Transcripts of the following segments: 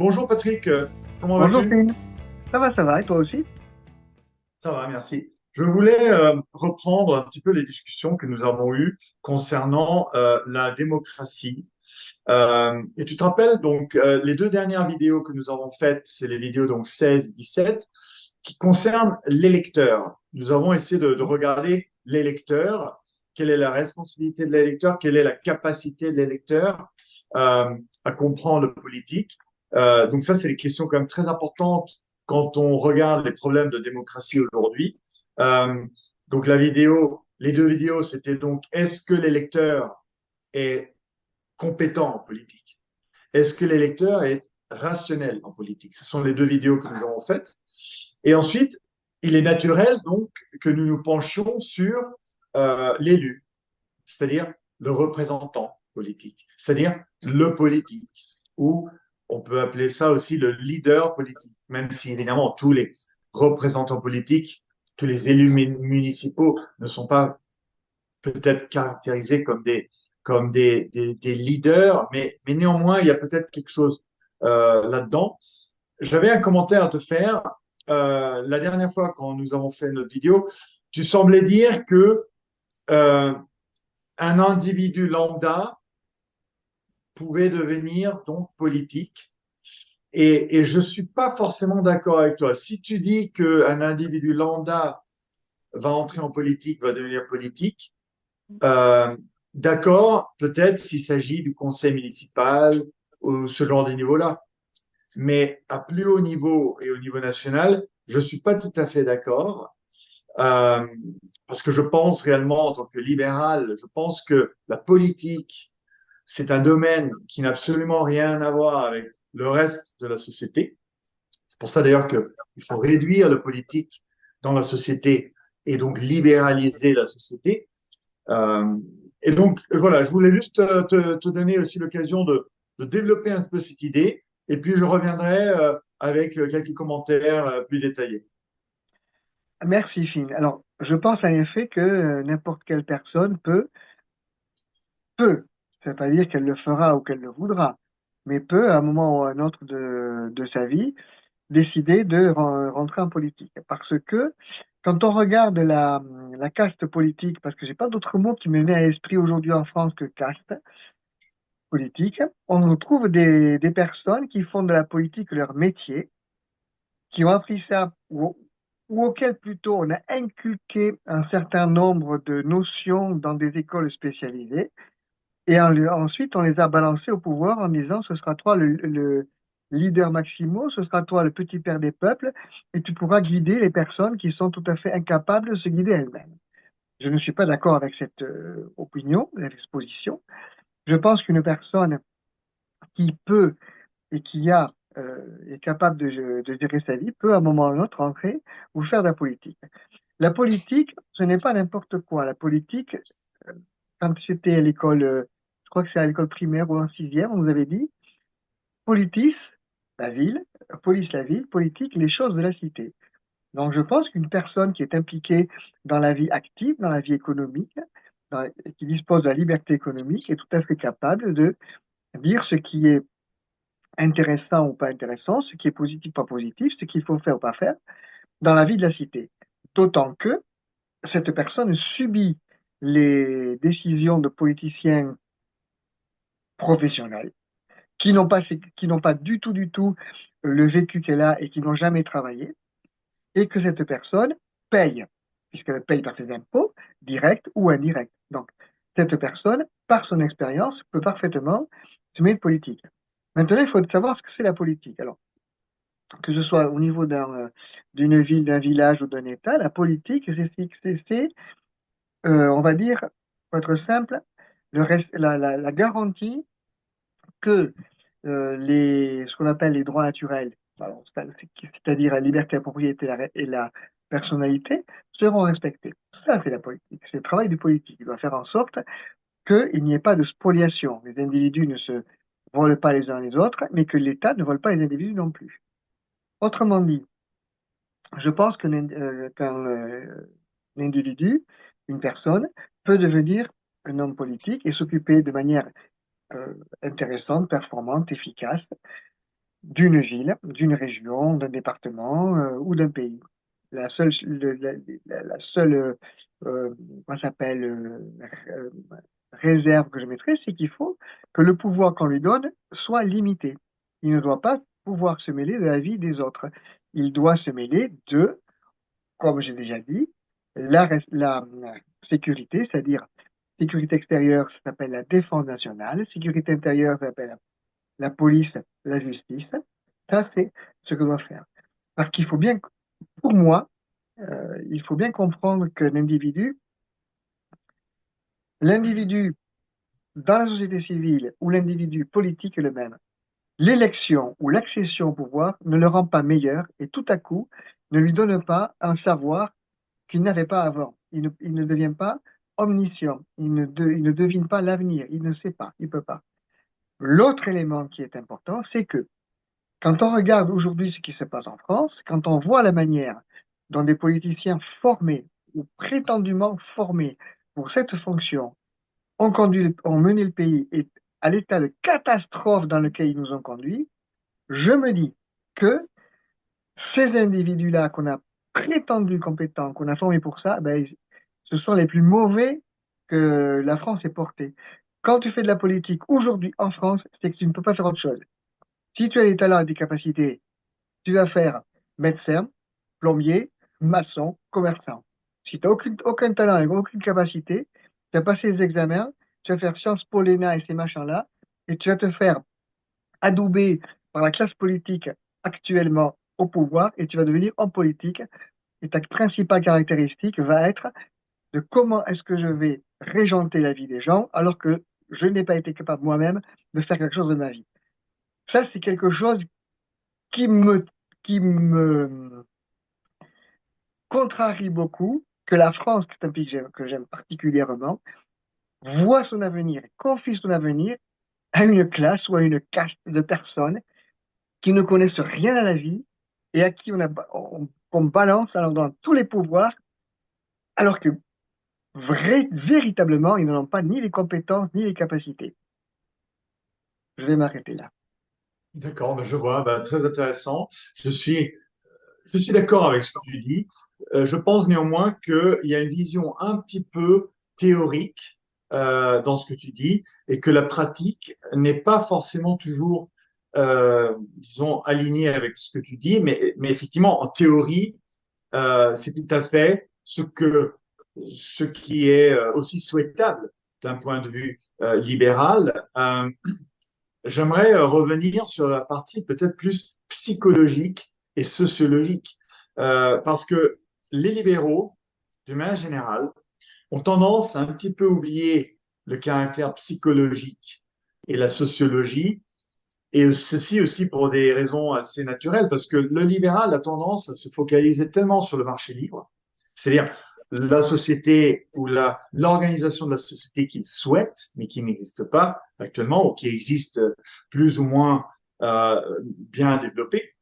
Bonjour Patrick, comment Bonjour vas-tu? Céline, ça va, et toi aussi? Ça va, merci. Je voulais reprendre un petit peu les discussions que nous avons eues concernant la démocratie. Et tu te rappelles donc les deux dernières vidéos que nous avons faites, c'est les vidéos donc 16 et 17, qui concernent l'électeur. Nous avons essayé de regarder l'électeur, quelle est la responsabilité de l'électeur, quelle est la capacité de l'électeur à comprendre le politique. Donc ça, c'est des questions quand même très importantes quand on regarde les problèmes de démocratie aujourd'hui. Euh, donc la vidéo, les deux vidéos, c'était donc est-ce que l'électeur est compétent en politique? Est-ce que l'électeur est rationnel en politique? Ce sont les deux vidéos que nous avons faites. Et ensuite, il est naturel donc que nous nous penchions sur l'élu, c'est-à-dire le représentant politique, c'est-à-dire le politique, ou on peut appeler ça aussi le leader politique, même si évidemment tous les représentants politiques, tous les élus municipaux ne sont pas peut-être caractérisés comme des leaders, mais néanmoins, il y a peut-être quelque chose là-dedans. J'avais un commentaire à te faire. La dernière fois, quand nous avons fait notre vidéo, tu semblais dire que euh, un individu lambda pouvait devenir donc politique. Et je ne suis pas forcément d'accord avec toi. Si tu dis qu'un individu lambda va entrer en politique, va devenir politique, euh, d'accord, peut-être s'il s'agit du conseil municipal ou ce genre de niveau-là. Mais à plus haut niveau et au niveau national, je ne suis pas tout à fait d'accord. Euh, Parce que je pense réellement, en tant que libéral, je pense que la politique, c'est un domaine qui n'a absolument rien à voir avec le reste de la société. C'est pour ça d'ailleurs qu'il faut réduire le politique dans la société et donc libéraliser la société. Euh, et donc, voilà, je voulais juste te donner aussi l'occasion de développer un peu cette idée, et puis je reviendrai avec quelques commentaires plus détaillés. Merci Céline. Alors, je pense en effet que n'importe quelle personne peut, ça ne veut pas dire qu'elle le fera ou qu'elle le voudra, mais peut, à un moment ou à un autre de sa vie, décider de rentrer en politique. Parce que quand on regarde la caste politique, parce que j'ai pas d'autre mot qui me vient à l'esprit aujourd'hui en France que caste politique, on trouve des personnes qui font de la politique leur métier, qui ont appris ça ou auquel plutôt on a inculqué un certain nombre de notions dans des écoles spécialisées et ensuite on les a balancés au pouvoir en disant ce sera toi le leader maximo, ce sera toi le petit père des peuples et tu pourras guider les personnes qui sont tout à fait incapables de se guider elles-mêmes. Je ne suis pas d'accord avec cette opinion, cette exposition. Je pense qu'une personne qui peut et qui est capable de gérer sa vie peut à un moment ou à un autre entrer ou faire de la politique. La politique, ce n'est pas n'importe quoi. La politique, euh, quand j'étais à l'école, je crois que c'est à l'école primaire ou en sixième, on nous avait dit politis, la ville, police, la ville, politique, les choses de la cité. Donc je pense qu'une personne qui est impliquée dans la vie active, dans la vie économique, qui dispose de la liberté économique, est tout à fait capable de dire ce qui est intéressant ou pas intéressant, ce qui est positif, pas positif, ce qu'il faut faire ou pas faire dans la vie de la cité. D'autant que cette personne subit les décisions de politiciens professionnels qui n'ont pas du tout le vécu qu'elle a et qui n'ont jamais travaillé, et que cette personne paye, puisqu'elle paye par ses impôts, directs ou indirects. Donc, cette personne, par son expérience, peut parfaitement se mettre politique. Maintenant, il faut savoir ce que c'est la politique. Alors, que ce soit au niveau d'une ville, d'un village ou d'un État, la politique, on va dire, pour être simple, la garantie que ce qu'on appelle les droits naturels, alors, c'est-à-dire la liberté, la propriété et la personnalité, seront respectés. Ça, c'est la politique. C'est le travail du politique. Il doit faire en sorte qu'il n'y ait pas de spoliation. Les individus ne se volent pas les uns les autres, mais que l'État ne vole pas les individus non plus. Autrement dit, je pense qu'un individu, une personne, peut devenir un homme politique et s'occuper de manière intéressante, performante, efficace d'une ville, d'une région, d'un département ou d'un pays. La seule, la seule comment ça s'appelle, réserve que je mettrais, c'est qu'il faut que le pouvoir qu'on lui donne soit limité. Il ne doit pas pouvoir se mêler de la vie des autres. Il doit se mêler de, comme j'ai déjà dit, la sécurité, c'est-à-dire sécurité extérieure, ça s'appelle la défense nationale, sécurité intérieure, ça s'appelle la police, la justice. Ça, c'est ce que doit faire. Parce qu'il faut bien, pour moi, il faut bien comprendre que l'individu dans la société civile ou l'individu politique est le même. L'élection ou l'accession au pouvoir ne le rend pas meilleur et tout à coup ne lui donne pas un savoir qu'il n'avait pas avant. Il ne devient pas omniscient, il ne devine pas l'avenir, il ne sait pas, il ne peut pas. L'autre élément qui est important, c'est que quand on regarde aujourd'hui ce qui se passe en France, quand on voit la manière dont des politiciens formés ou prétendument formés pour cette fonction ont mené le pays et à l'état de catastrophe dans lequel ils nous ont conduits, je me dis que ces individus-là qu'on a prétendu compétents, qu'on a formés pour ça, ben, ce sont les plus mauvais que la France ait portés. Quand tu fais de la politique aujourd'hui en France, c'est que tu ne peux pas faire autre chose. Si tu as des talents et des capacités, tu vas faire médecin, plombier, maçon, commerçant. Si tu n'as aucun talent et aucune capacité, tu vas passer les examens, tu vas faire Sciences Po, l'ENA et ces machins-là, et tu vas te faire adouber par la classe politique actuellement au pouvoir, et tu vas devenir homme politique. Et ta principale caractéristique va être de comment est-ce que je vais régenter la vie des gens alors que je n'ai pas été capable moi-même de faire quelque chose de ma vie. Ça, c'est quelque chose qui me, qui me contrarie beaucoup que la France, qui est un pays que j'aime particulièrement, voit son avenir, confie son avenir à une classe ou à une caste de personnes qui ne connaissent rien à la vie et à qui on balance alors dans tous les pouvoirs, alors que véritablement, ils n'ont pas ni les compétences ni les capacités. Je vais m'arrêter là. D'accord, ben je vois, ben, très intéressant. Je suis, je suis d'accord avec ce que tu dis. Je pense néanmoins qu'il y a une vision un petit peu théorique dans ce que tu dis et que la pratique n'est pas forcément toujours, disons, alignée avec ce que tu dis, mais effectivement, en théorie, c'est tout à fait ce qui est aussi souhaitable d'un point de vue libéral. J'aimerais revenir sur la partie peut-être plus psychologique et sociologique, parce que les libéraux, de manière générale, ont tendance à un petit peu oublier le caractère psychologique et la sociologie, et ceci aussi pour des raisons assez naturelles, parce que le libéral a tendance à se focaliser tellement sur le marché libre, c'est-à-dire la société ou l'organisation de la société qu'il souhaite, mais qui n'existe pas actuellement, ou qui existe plus ou moins bien développée,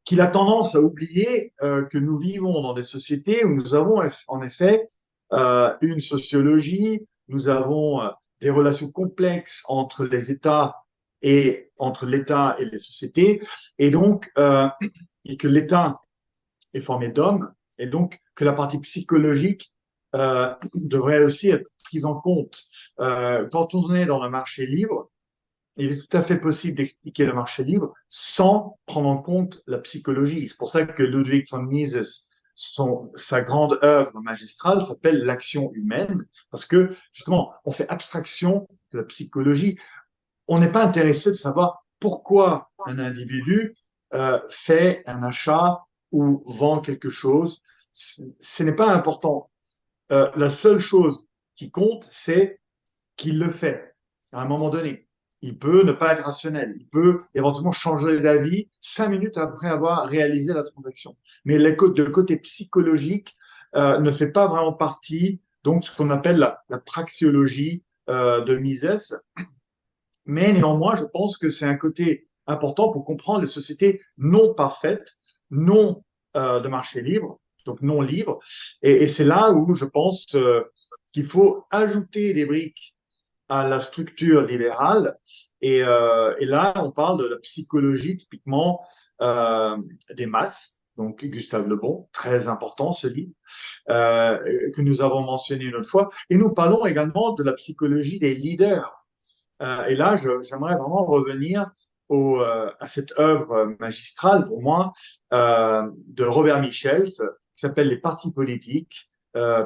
qu'il a tendance à oublier que nous vivons dans des sociétés où nous avons en effet une sociologie, nous avons des relations complexes entre les États et entre l'État et les sociétés, et donc et que l'État est formé d'hommes, et donc que la partie psychologique devrait aussi être prise en compte. Quand on est dans le marché libre, il est tout à fait possible d'expliquer le marché libre sans prendre en compte la psychologie. C'est pour ça que Ludwig von Mises, sa grande œuvre magistrale s'appelle l'action humaine, parce que justement, on fait abstraction de la psychologie. On n'est pas intéressé de savoir pourquoi un individu fait un achat ou vend quelque chose. Ce n'est pas important. La seule chose qui compte, c'est qu'il le fait à un moment donné. Il peut ne pas être rationnel. Il peut éventuellement changer d'avis 5 minutes après avoir réalisé la transaction. Mais le côté psychologique ne fait pas vraiment partie, donc ce qu'on appelle la praxéologie de Mises. Mais néanmoins, je pense que c'est un côté important pour comprendre les sociétés non parfaites, non de marché libre, donc non libres. Et c'est là où je pense qu'il faut ajouter des briques à la structure libérale. Et là, on parle de la psychologie typiquement euh, des masses. Donc, Gustave Le Bon, très important ce livre, que nous avons mentionné une autre fois. Et nous parlons également de la psychologie des leaders. Et là, j'aimerais vraiment revenir à cette œuvre magistrale pour moi de Robert Michels, qui s'appelle Les partis politiques,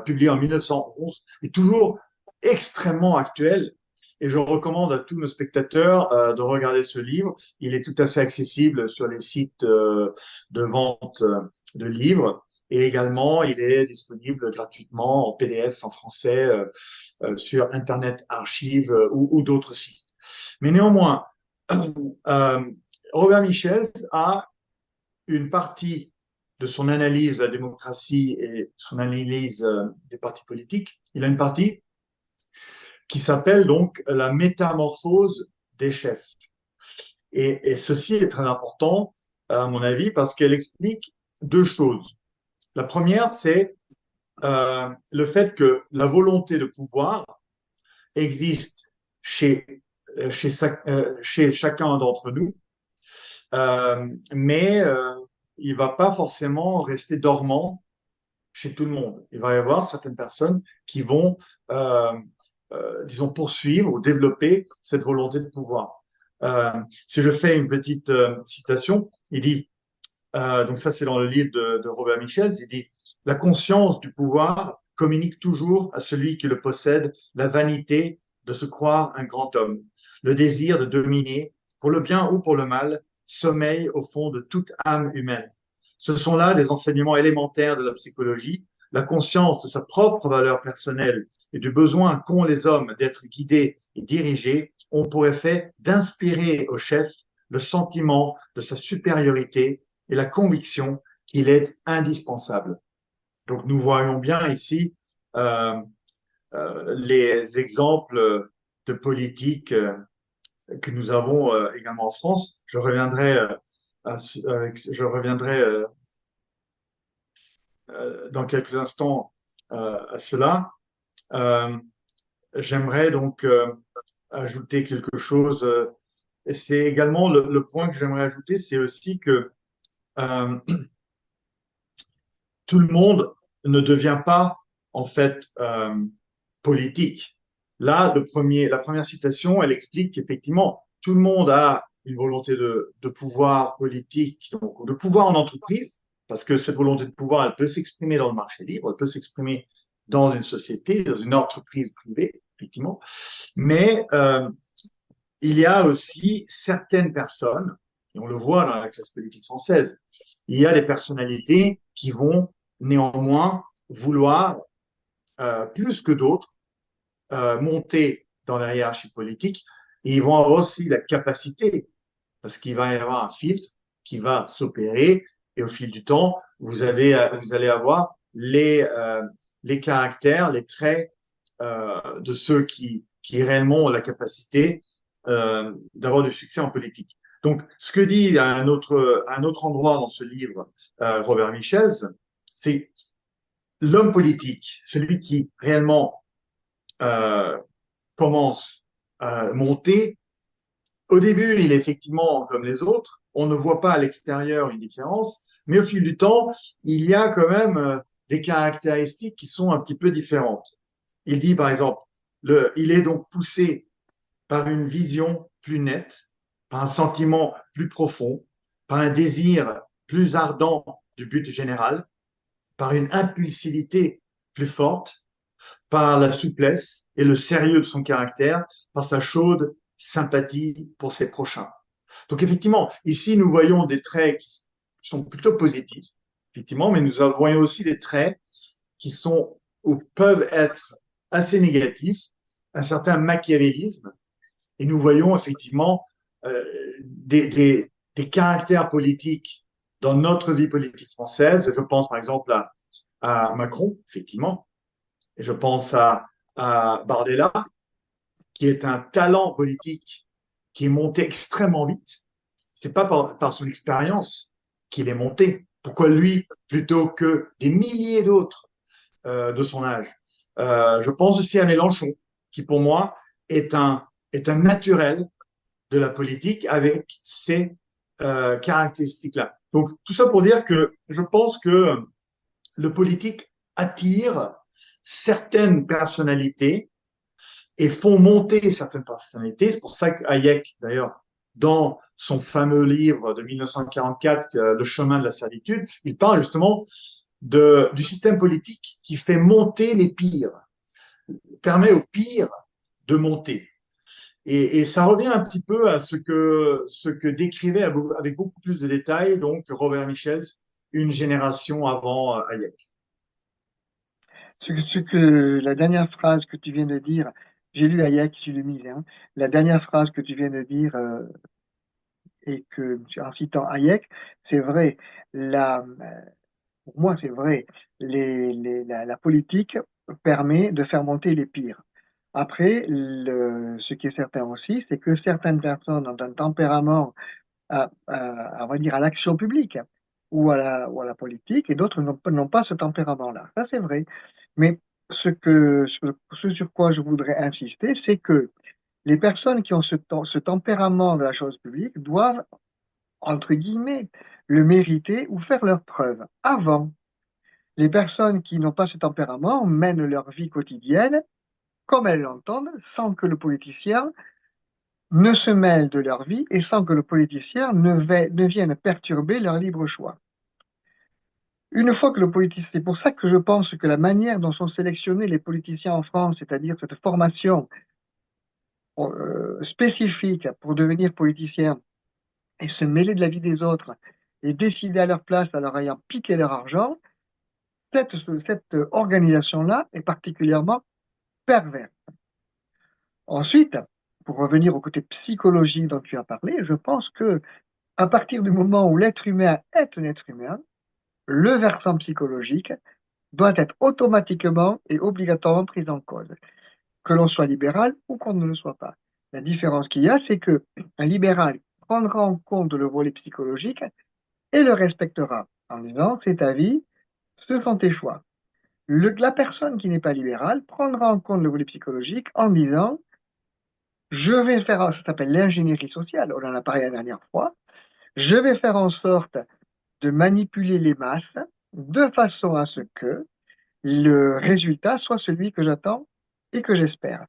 publié en 1911, et toujours extrêmement actuel. Et je recommande à tous nos spectateurs de regarder ce livre. Il est tout à fait accessible sur les sites de vente de livres. Et également, il est disponible gratuitement en PDF en français sur Internet Archive ou d'autres sites. Mais néanmoins, euh, Robert Michels a une partie de son analyse de la démocratie et son analyse des partis politiques. Il a une partie qui s'appelle donc la métamorphose des chefs. Et ceci est très important, à mon avis, parce qu'elle explique deux choses. La première, c'est le fait que la volonté de pouvoir existe chez, chez chacun d'entre nous, mais il va pas forcément rester dormant chez tout le monde. Il va y avoir certaines personnes qui vont, euh, disons, poursuivre ou développer cette volonté de pouvoir. Si je fais une petite citation, il dit, donc ça c'est dans le livre de Robert Michels, il dit, la conscience du pouvoir communique toujours à celui qui le possède la vanité de se croire un grand homme, le désir de dominer, pour le bien ou pour le mal, sommeille au fond de toute âme humaine. Ce sont là des enseignements élémentaires de la psychologie, la conscience de sa propre valeur personnelle et du besoin qu'ont les hommes d'être guidés et dirigés ont pour effet d'inspirer au chef le sentiment de sa supériorité et la conviction qu'il est indispensable. Donc nous voyons bien ici euh, les exemples de politique que nous avons également en France. Je reviendrai, je reviendrai dans quelques instants à cela. Euh, J'aimerais donc ajouter quelque chose. Et c'est également le point que j'aimerais ajouter, c'est aussi que euh, tout le monde ne devient pas en fait politique. Là, la première citation, elle explique qu'effectivement, tout le monde a une volonté de pouvoir politique, donc de pouvoir en entreprise, parce que cette volonté de pouvoir, elle peut s'exprimer dans le marché libre, elle peut s'exprimer dans une société, dans une entreprise privée, effectivement. Mais il y a aussi certaines personnes, et on le voit dans la classe politique française, il y a des personnalités qui vont néanmoins vouloir, plus que d'autres, monter dans la hiérarchie politique, et ils vont avoir aussi la capacité, parce qu'il va y avoir un filtre qui va s'opérer, et au fil du temps, vous allez avoir les caractères, les traits de ceux qui réellement ont la capacité d'avoir du succès en politique. Donc, ce que dit à un autre endroit dans ce livre Robert Michels, c'est l'homme politique, celui qui réellement euh, commence à monter. Au début, il est effectivement comme les autres. On ne voit pas à l'extérieur une différence, mais au fil du temps, il y a quand même des caractéristiques qui sont un petit peu différentes. Il dit, par exemple, il est donc poussé par une vision plus nette, par un sentiment plus profond, par un désir plus ardent du but général, par une impulsivité plus forte, par la souplesse et le sérieux de son caractère, par sa chaude sympathie pour ses prochains. Donc effectivement, ici, nous voyons des traits qui sont plutôt positifs, effectivement, mais nous voyons aussi des traits qui sont ou peuvent être assez négatifs, un certain machiavélisme, et nous voyons effectivement des caractères politiques dans notre vie politique française. Je pense par exemple à Macron, effectivement, et je pense à Bardella, qui est un talent politique qui est monté extrêmement vite. C'est pas par son expérience qu'il est monté. Pourquoi lui plutôt que des milliers d'autres de son âge? Je pense aussi à Mélenchon, qui pour moi est est un naturel de la politique avec ces caractéristiques-là. Donc, tout ça pour dire que je pense que le politique attire certaines personnalités et font monter certaines personnalités. C'est pour ça que Hayek, d'ailleurs, dans son fameux livre de 1944, Le chemin de la servitude, il parle justement du système politique qui fait monter les pires, permet aux pires de monter. Et ça revient un petit peu à ce que décrivait avec beaucoup plus de détails donc Robert Michels une génération avant Hayek. La dernière phrase que tu viens de dire, j'ai lu Hayek, j'ai lu Mises, hein, la dernière phrase que tu viens de dire, et que, en citant Hayek, c'est vrai, pour moi c'est vrai, la politique permet de faire monter les pires. Après, ce qui est certain aussi, c'est que certaines personnes ont un tempérament on va dire, à l'action publique ou à la politique, et d'autres n'ont pas ce tempérament-là. Ça, c'est vrai. Mais ce sur quoi je voudrais insister, c'est que les personnes qui ont ce tempérament de la chose publique doivent, entre guillemets, le mériter ou faire leurs preuves avant. Les personnes qui n'ont pas ce tempérament mènent leur vie quotidienne comme elles l'entendent, sans que le politicien ne se mêle de leur vie et sans que le politicien ne vienne perturber leur libre choix. Une fois que le politicien, c'est pour ça que je pense que la manière dont sont sélectionnés les politiciens en France, c'est-à-dire cette formation spécifique pour devenir politicien et se mêler de la vie des autres et décider à leur place en leur ayant piqué leur argent, cette organisation-là est particulièrement perverse. Ensuite, pour revenir au côté psychologique dont tu as parlé, je pense que à partir du moment où l'être humain est un être humain, le versant psychologique doit être automatiquement et obligatoirement pris en cause, que l'on soit libéral ou qu'on ne le soit pas. La différence qu'il y a, c'est que un libéral prendra en compte le volet psychologique et le respectera en disant c'est ta vie, ce sont tes choix. La personne qui n'est pas libérale prendra en compte le volet psychologique en disant je vais faire, ça s'appelle l'ingénierie sociale, on en a parlé la dernière fois, je vais faire en sorte de manipuler les masses de façon à ce que le résultat soit celui que j'attends et que j'espère.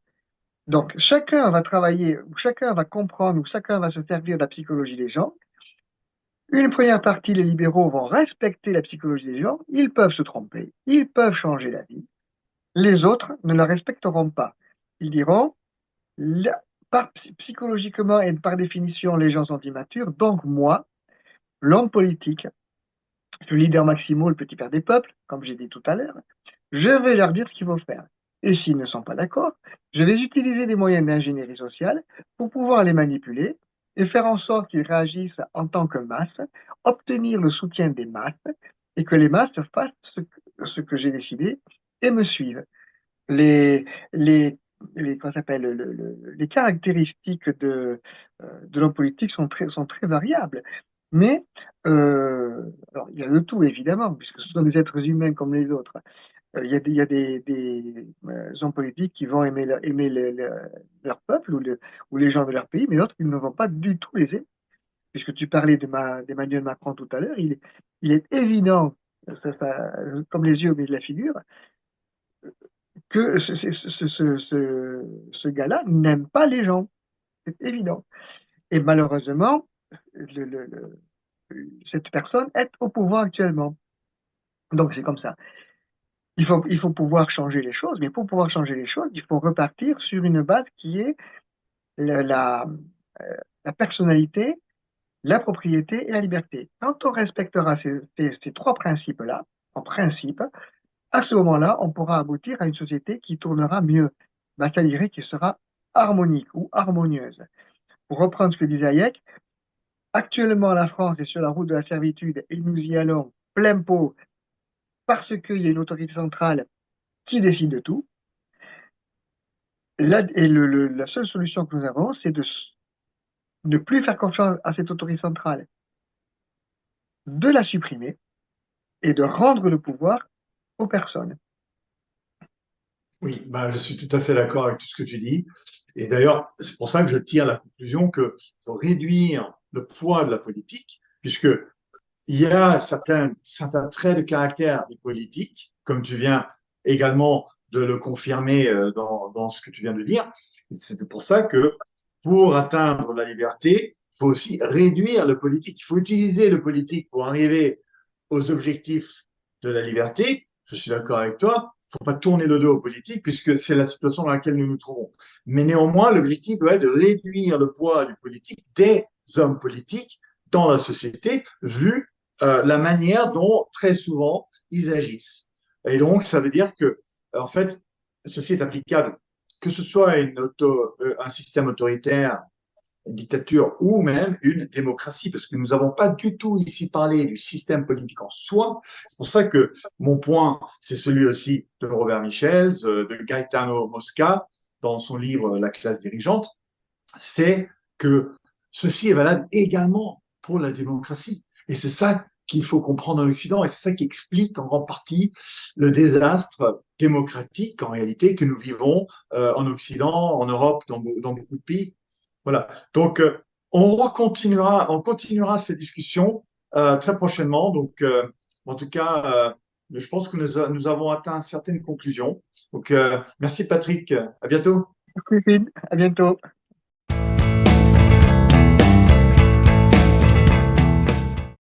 Donc, chacun va travailler, ou chacun va comprendre, ou chacun va se servir de la psychologie des gens. Une première partie, les libéraux vont respecter la psychologie des gens, ils peuvent se tromper, ils peuvent changer la vie. Les autres ne la respecteront pas. Ils diront, psychologiquement et par définition, les gens sont immatures, donc moi, l'homme politique, le leader maximal, le petit père des peuples, comme j'ai dit tout à l'heure, je vais leur dire ce qu'il faut faire. Et s'ils ne sont pas d'accord, je vais utiliser des moyens d'ingénierie sociale pour pouvoir les manipuler et faire en sorte qu'ils réagissent en tant que masse, obtenir le soutien des masses et que les masses fassent ce que j'ai décidé et me suivent. Les, les, Quoi s'appelle, les caractéristiques de l'homme politique sont très variables. Mais alors, il y a le tout, évidemment, puisque ce sont des êtres humains comme les autres. Il y a des hommes politiques qui vont aimer leur peuple ou les gens de leur pays, mais d'autres qui ne vont pas du tout les aimer. Puisque tu parlais d'Emmanuel Macron tout à l'heure, il est évident, comme les yeux au milieu de la figure, que ce gars-là n'aime pas les gens. C'est évident. Et malheureusement, le, le, le, cette personne est au pouvoir actuellement. Donc c'est comme ça. Il faut pouvoir changer les choses, mais pour pouvoir changer les choses, il faut repartir sur une base qui est la, la, la personnalité, la propriété et la liberté. Quand on respectera ces trois principes-là, en principe, à ce moment-là, on pourra aboutir à une société qui tournera mieux, c'est-à-dire qui sera harmonique ou harmonieuse. Pour reprendre ce que disait Hayek, actuellement la France est sur la route de la servitude et nous y allons plein pot parce qu'il y a une autorité centrale qui décide de tout. La seule solution que nous avons, c'est de ne plus faire confiance à cette autorité centrale, de la supprimer et de rendre le pouvoir aux personnes. Oui, bah, je suis tout à fait d'accord avec tout ce que tu dis. Et d'ailleurs, c'est pour ça que je tire la conclusion qu'il faut réduire le poids de la politique, puisque il y a certains traits de caractère des politiques, comme tu viens également de le confirmer dans ce que tu viens de dire. C'est pour ça que pour atteindre la liberté, il faut aussi réduire le politique. Il faut utiliser le politique pour arriver aux objectifs de la liberté. Je suis d'accord avec toi. Il ne faut pas tourner le dos aux politiques puisque c'est la situation dans laquelle nous nous trouvons. Mais néanmoins, l'objectif doit être de réduire le poids du politique, des hommes politiques dans la société, vu la manière dont très souvent ils agissent. Et donc, ça veut dire que, en fait, ceci est applicable, que ce soit un système autoritaire, une dictature ou même une démocratie, parce que nous n'avons pas du tout ici parlé du système politique en soi. C'est pour ça que mon point, c'est celui aussi de Robert Michels, de Gaetano Mosca, dans son livre La classe dirigeante, c'est que ceci est valable également pour la démocratie. Et c'est ça qu'il faut comprendre en Occident, et c'est ça qui explique en grande partie le désastre démocratique en réalité que nous vivons en Occident, en Europe, dans beaucoup de pays. Voilà. Donc, on continuera ces discussions très prochainement. Donc, en tout cas, je pense que nous avons atteint certaines conclusions. Donc, merci Patrick. À bientôt. Merci, Phil. À bientôt.